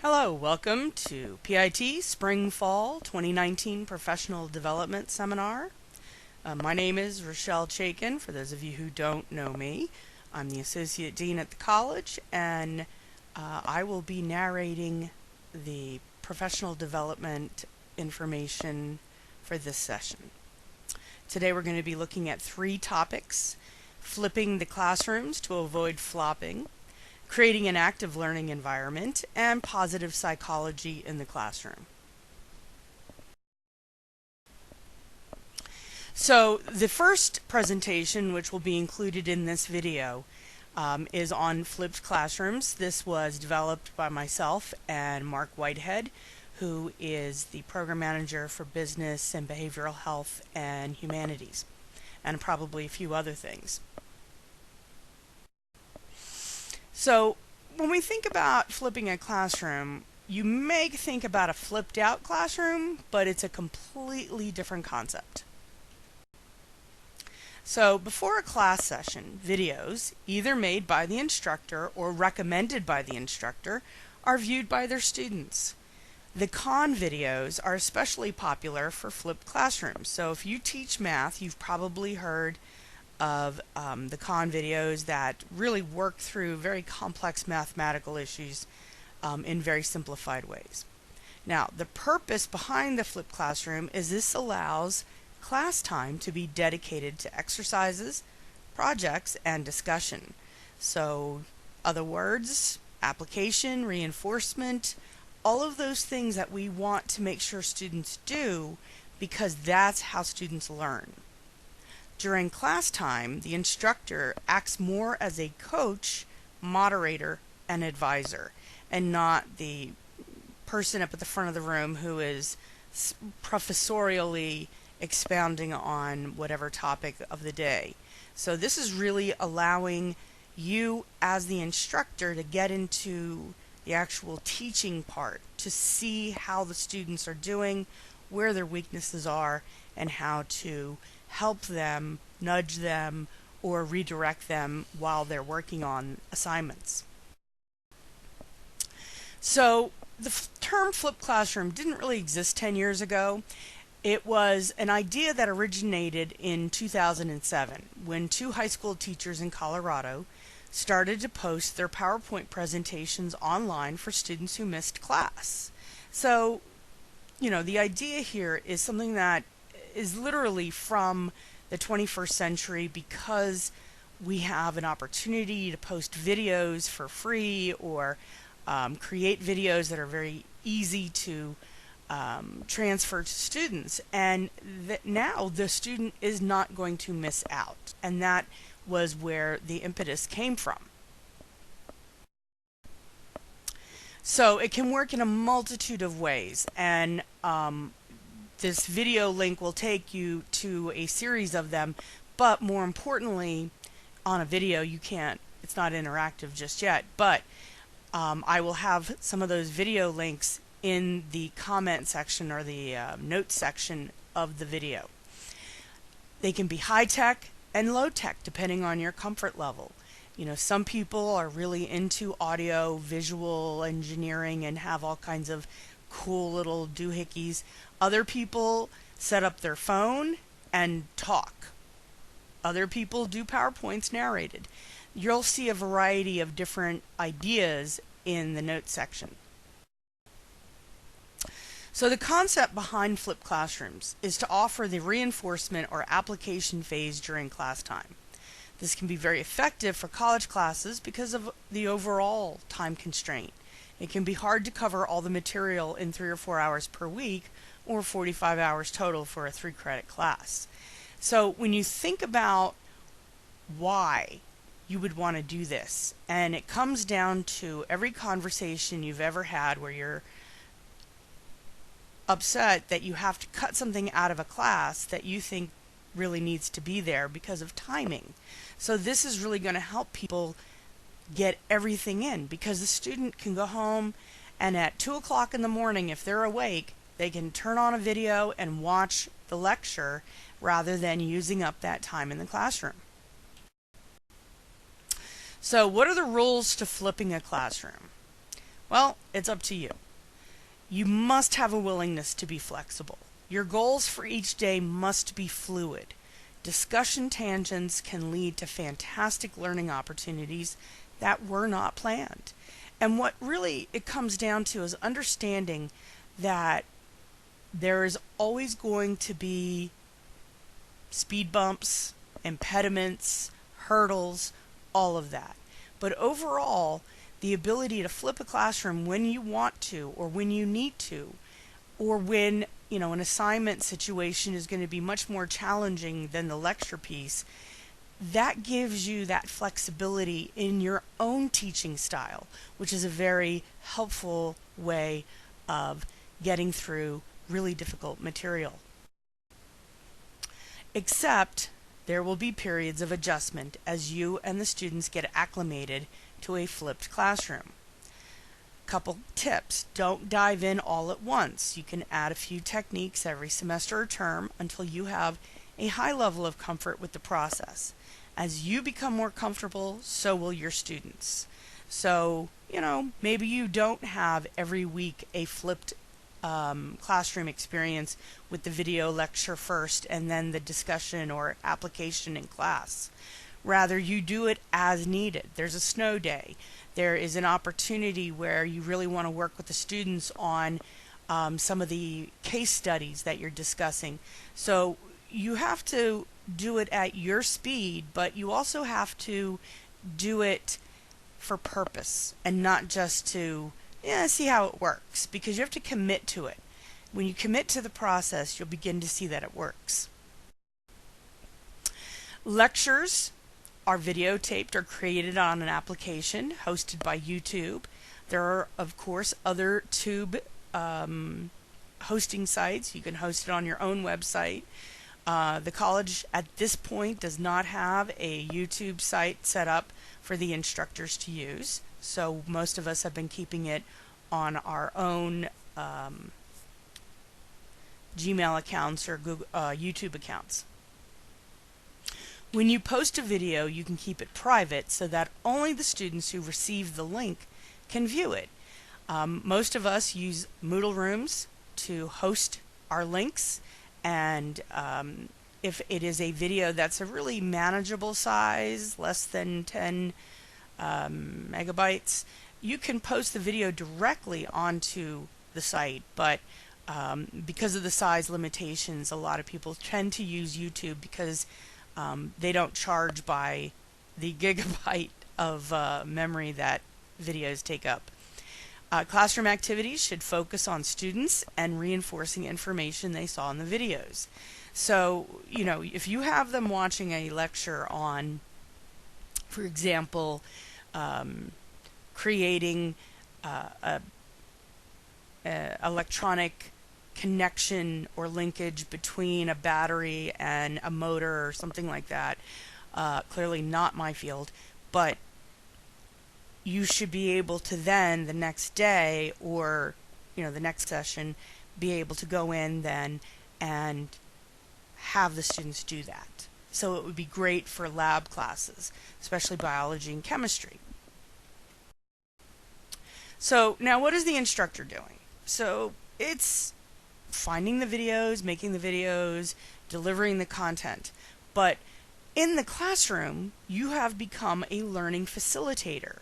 Hello, welcome to PIT Spring Fall 2019 Professional Development Seminar. My name is Rochelle Chaikin, for those of you who don't know me. I'm the Associate Dean at the college, and I will be narrating the professional development information for this session. Today we're going to be looking at 3 topics: flipping the classrooms to avoid flopping, creating an active learning environment, and positive psychology in the classroom. So the first presentation, which will be included in this video, is on flipped classrooms. This was developed by myself and Mark Whitehead, who is the program manager for business and behavioral health and humanities, and probably a few other things. So when we think about flipping a classroom, you may think about a flipped out classroom, but it's a completely different concept. So before a class session, videos, either made by the instructor or recommended by the instructor, are viewed by their students. The con videos are especially popular for flipped classrooms. So if you teach math, you've probably heard of the con videos that really work through very complex mathematical issues in very simplified ways. Now, the purpose behind the flipped classroom is this allows class time to be dedicated to exercises, projects, and discussion. So, other words, application, reinforcement, all of those things that we want to make sure students do, because that's how students learn. During class time, the instructor acts more as a coach, moderator, and advisor, and not the person up at the front of the room who is professorially expounding on whatever topic of the day. So this is really allowing you as the instructor to get into the actual teaching part, to see how the students are doing, where their weaknesses are, and how to help them, nudge them, or redirect them while they're working on assignments. So the term flipped classroom didn't really exist 10 years ago. It was an idea that originated in 2007 when 2 high school teachers in Colorado started to post their PowerPoint presentations online for students who missed class. So, the idea here is something that is literally from the 21st century, because we have an opportunity to post videos for free or create videos that are very easy to transfer to students, and now the student is not going to miss out, and that was where the impetus came from. So it can work in a multitude of ways, and this video link will take you to a series of them, but more importantly, on a video it's not interactive just yet, but I will have some of those video links in the comment section or the notes section of the video. They can be high-tech and low-tech depending on your comfort level. Some people are really into audio, visual engineering, and have all kinds of cool little doohickeys. Other people set up their phone and talk. Other people do PowerPoints narrated. You'll see a variety of different ideas in the notes section. So the concept behind flipped classrooms is to offer the reinforcement or application phase during class time. This can be very effective for college classes because of the overall time constraint. It can be hard to cover all the material in 3 or 4 hours per week, or 45 hours total for a 3-credit class. So when you think about why you would want to do this, and it comes down to every conversation you've ever had where you're upset that you have to cut something out of a class that you think really needs to be there because of timing. So this is really going to help people get everything in, because the student can go home and at 2 o'clock in the morning, if they're awake, they can turn on a video and watch the lecture rather than using up that time in the classroom. So what are the rules to flipping a classroom? Well, it's up to you. You must have a willingness to be flexible. Your goals for each day must be fluid. Discussion tangents can lead to fantastic learning opportunities that were not planned. And what really it comes down to is understanding that there is always going to be speed bumps, impediments, hurdles, all of that. But overall, the ability to flip a classroom when you want to or when you need to, or when an assignment situation is going to be much more challenging than the lecture piece, that gives you that flexibility in your own teaching style, which is a very helpful way of getting through really difficult material. Except there will be periods of adjustment as you and the students get acclimated to a flipped classroom. Couple tips: don't dive in all at once. You can add a few techniques every semester or term until you have a high level of comfort with the process. As you become more comfortable, so will your students. So, maybe you don't have every week a flipped classroom experience with the video lecture first and then the discussion or application in class. Rather, you do it as needed. There's a snow day. There is an opportunity where you really want to work with the students on some of the case studies that you're discussing. So you have to do it at your speed, but you also have to do it for purpose and not just to see how it works, because you have to commit to it. When you commit to the process, you'll begin to see that it works. Lectures are videotaped or created on an application hosted by YouTube. There are, of course, other tube hosting sites. You can host it on your own website. The college at this point does not have a YouTube site set up for the instructors to use, so most of us have been keeping it on our own Gmail accounts or Google, YouTube accounts. When you post a video, you can keep it private so that only the students who receive the link can view it. Most of us use Moodle rooms to host our links, and if it is a video that's a really manageable size, less than 10 megabytes, you can post the video directly onto the site, but because of the size limitations, a lot of people tend to use YouTube because they don't charge by the gigabyte of memory that videos take up. Classroom activities should focus on students and reinforcing information they saw in the videos. So, if you have them watching a lecture on, for example, creating a electronic connection or linkage between a battery and a motor or something like that, clearly not my field, but you should be able to then the next day or the next session be able to go in then and have the students do that. So it would be great for lab classes, especially biology and chemistry. So now what is the instructor doing? So it's finding the videos, making the videos, delivering the content. But in the classroom, you have become a learning facilitator,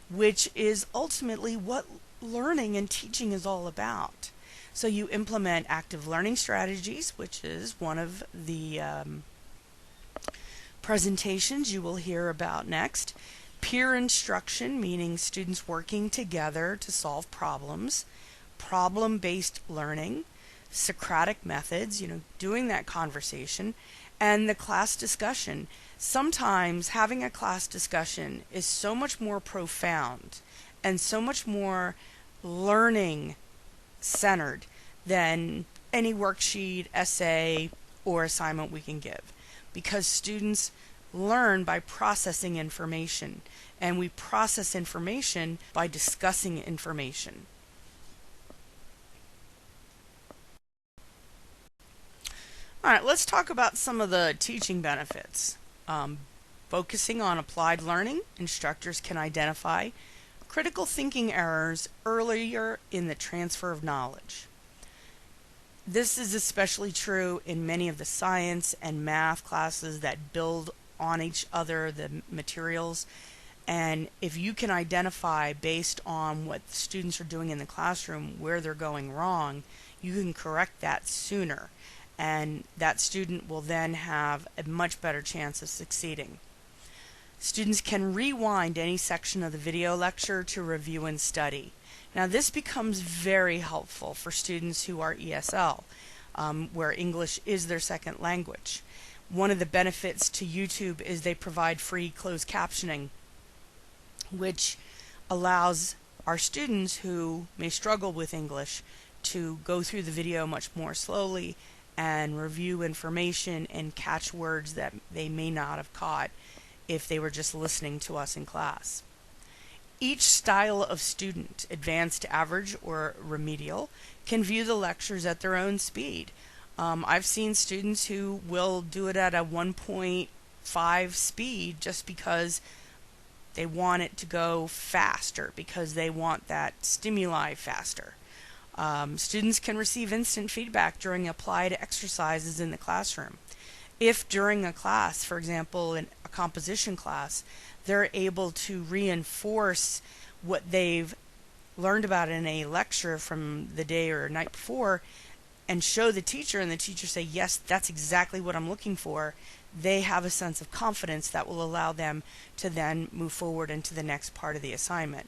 which is ultimately what learning and teaching is all about. So you implement active learning strategies, which is one of the presentations you will hear about next. Peer instruction, meaning students working together to solve problems. Problem-based learning. Socratic methods, doing that conversation. And the class discussion. Sometimes having a class discussion is so much more profound and so much more learning centered than any worksheet, essay, or assignment we can give, because students learn by processing information, and we process information by discussing information. Alright, let's talk about some of the teaching benefits. Focusing on applied learning, instructors can identify critical thinking errors earlier in the transfer of knowledge. This is especially true in many of the science and math classes that build on each other, the materials. And if you can identify based on what the students are doing in the classroom where they're going wrong, you can correct that sooner. And that student will then have a much better chance of succeeding. Students can rewind any section of the video lecture to review and study. Now this becomes very helpful for students who are ESL, where English is their second language. One of the benefits to YouTube is they provide free closed captioning, which allows our students who may struggle with English to go through the video much more slowly and review information and catch words that they may not have caught if they were just listening to us in class. Each style of student, advanced, average, or remedial, can view the lectures at their own speed. I've seen students who will do it at a 1.5 speed just because they want it to go faster, because they want that stimuli faster. Students can receive instant feedback during applied exercises in the classroom. If during a class, for example, in a composition class, they're able to reinforce what they've learned about in a lecture from the day or night before and show the teacher, and the teacher say, yes, that's exactly what I'm looking for, they have a sense of confidence that will allow them to then move forward into the next part of the assignment.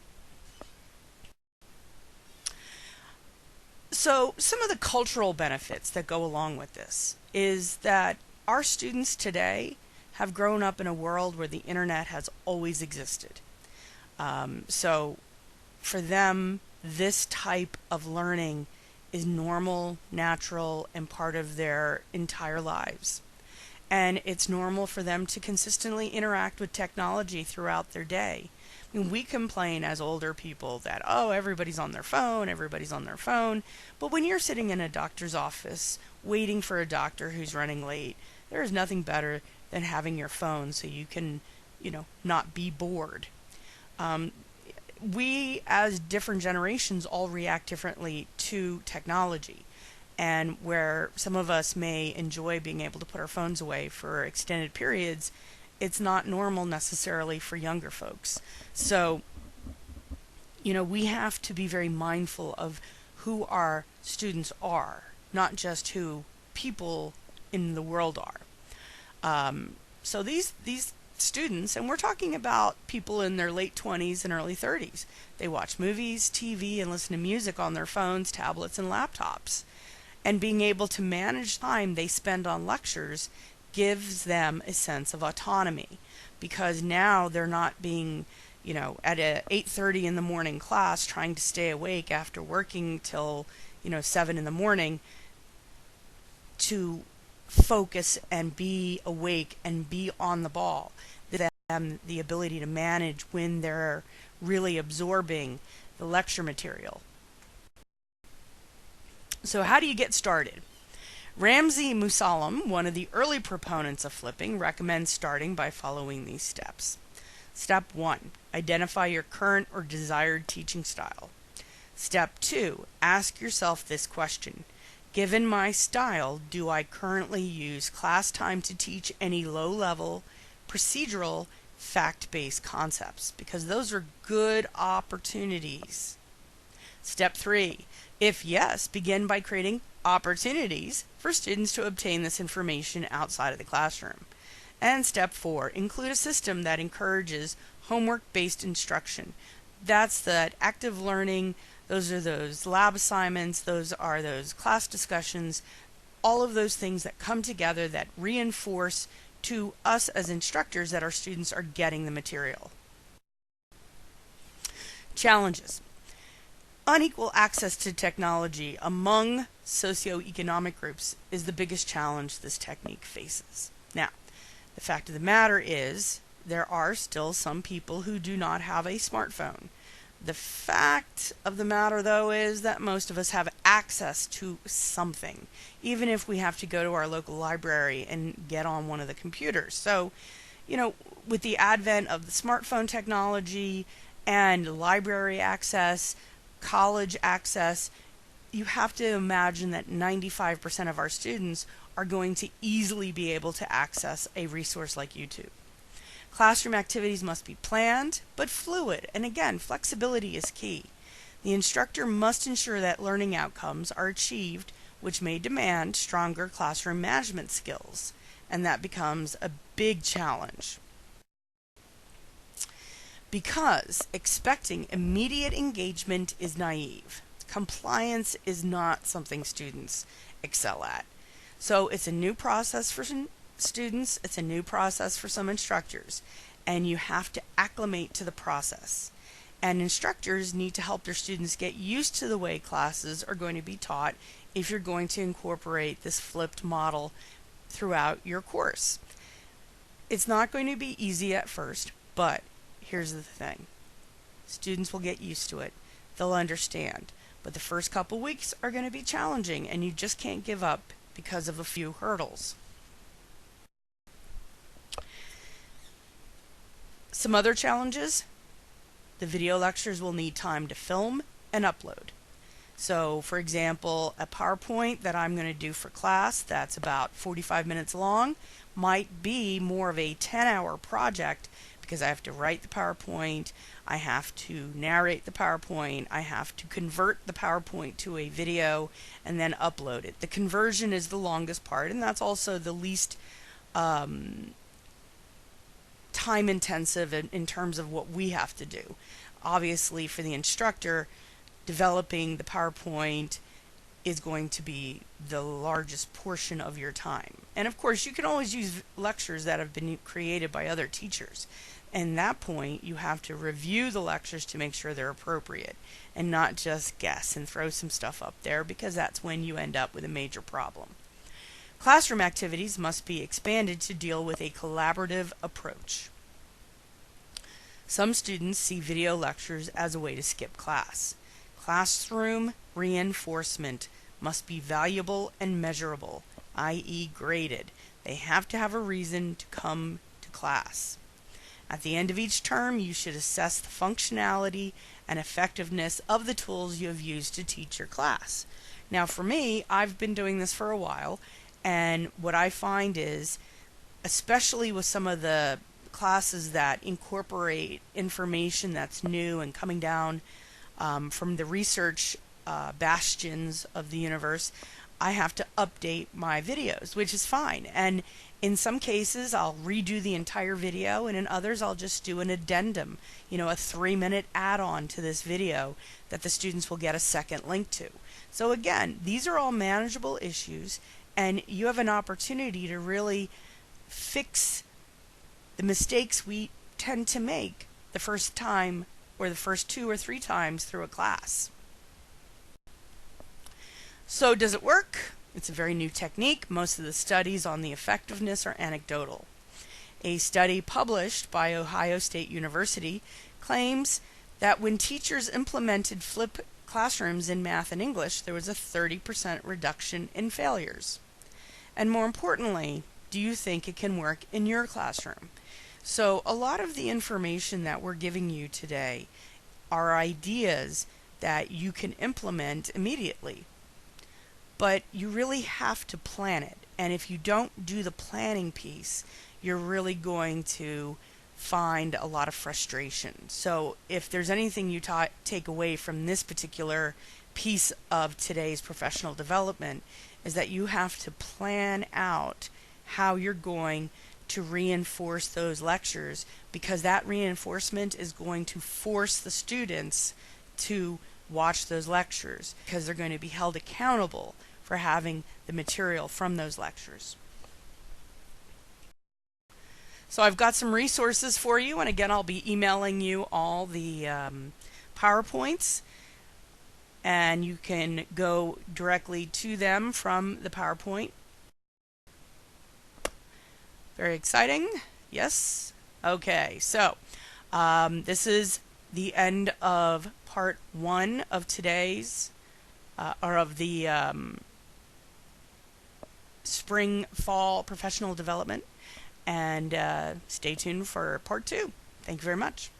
So some of the cultural benefits that go along with this is that our students today have grown up in a world where the internet has always existed. So for them, this type of learning is normal, natural, and part of their entire lives. And it's normal for them to consistently interact with technology throughout their day. I mean, we complain as older people that, oh, everybody's on their phone, But when you're sitting in a doctor's office waiting for a doctor who's running late, there is nothing better than having your phone so you can, not be bored. We, as different generations, all react differently to technology. And where some of us may enjoy being able to put our phones away for extended periods, it's not normal necessarily for younger folks. So, we have to be very mindful of who our students are, not just who people in the world are. So these students, and we're talking about people in their late 20s and early 30s, they watch movies, TV, and listen to music on their phones, tablets, and laptops. And being able to manage time they spend on lectures gives them a sense of autonomy, because now they're not being, at a 8:30 in the morning class trying to stay awake after working till, 7 in the morning to focus and be awake and be on the ball. Them the ability to manage when they're really absorbing the lecture material. So how do you get started? Ramsey Musallam, one of the early proponents of flipping, recommends starting by following these steps. Step 1. Identify your current or desired teaching style. Step 2. Ask yourself this question. Given my style, do I currently use class time to teach any low-level, procedural, fact-based concepts? Because those are good opportunities. Step 3. If yes, begin by creating opportunities for students to obtain this information outside of the classroom. And step 4, include a system that encourages homework-based instruction. That's that active learning, those are those lab assignments, those are those class discussions, all of those things that come together that reinforce to us as instructors that our students are getting the material. Challenges. Unequal access to technology among socioeconomic groups is the biggest challenge this technique faces. Now, the fact of the matter is, there are still some people who do not have a smartphone. The fact of the matter, though, is that most of us have access to something, even if we have to go to our local library and get on one of the computers. So, with the advent of the smartphone technology and library access, college access, you have to imagine that 95% of our students are going to easily be able to access a resource like YouTube. Classroom activities must be planned, but fluid, and again, flexibility is key. The instructor must ensure that learning outcomes are achieved, which may demand stronger classroom management skills, and that becomes a big challenge. Because expecting immediate engagement is naive. Compliance is not something students excel at. So it's a new process for some students, it's a new process for some instructors, and you have to acclimate to the process. And instructors need to help their students get used to the way classes are going to be taught if you're going to incorporate this flipped model throughout your course. It's not going to be easy at first, but here's the thing. Students will get used to it. They'll understand. But the first couple weeks are going to be challenging, and you just can't give up because of a few hurdles. Some other challenges. The video lectures will need time to film and upload. So, for example, a PowerPoint that I'm going to do for class that's about 45 minutes long might be more of a 10-hour project because I have to write the PowerPoint, I have to narrate the PowerPoint, I have to convert the PowerPoint to a video and then upload it. The conversion is the longest part, and that's also the least time intensive in terms of what we have to do. Obviously, for the instructor, developing the PowerPoint is going to be the largest portion of your time. And of course, you can always use lectures that have been created by other teachers. And at that point, you have to review the lectures to make sure they're appropriate and not just guess and throw some stuff up there, because that's when you end up with a major problem. Classroom activities must be expanded to deal with a collaborative approach. Some students see video lectures as a way to skip class. Classroom reinforcement must be valuable and measurable, i.e. graded. They have to have a reason to come to class. At the end of each term, you should assess the functionality and effectiveness of the tools you have used to teach your class. Now for me, I've been doing this for a while, and what I find is, especially with some of the classes that incorporate information that's new and coming down from the research bastions of the universe, I have to update my videos, which is fine. And in some cases, I'll redo the entire video, and in others, I'll just do an addendum, a 3-minute add-on to this video that the students will get a second link to. So again, these are all manageable issues, and you have an opportunity to really fix the mistakes we tend to make the first time or the first 2 or 3 times through a class. So does it work? It's a very new technique. Most of the studies on the effectiveness are anecdotal. A study published by Ohio State University claims that when teachers implemented flipped classrooms in math and English, there was a 30% reduction in failures. And more importantly, do you think it can work in your classroom? So a lot of the information that we're giving you today are ideas that you can implement immediately. But you really have to plan it. And if you don't do the planning piece, you're really going to find a lot of frustration. So if there's anything you take away from this particular piece of today's professional development, is that you have to plan out how you're going to reinforce those lectures, because that reinforcement is going to force the students to watch those lectures, because they're going to be held accountable for having the material from those lectures. So I've got some resources for you, and again, I'll be emailing you all the PowerPoints, and you can go directly to them from the PowerPoint. Very exciting. Yes? Okay, so this is the end of part 1 of today's, or of the spring fall professional development, and stay tuned for part 2. Thank you very much.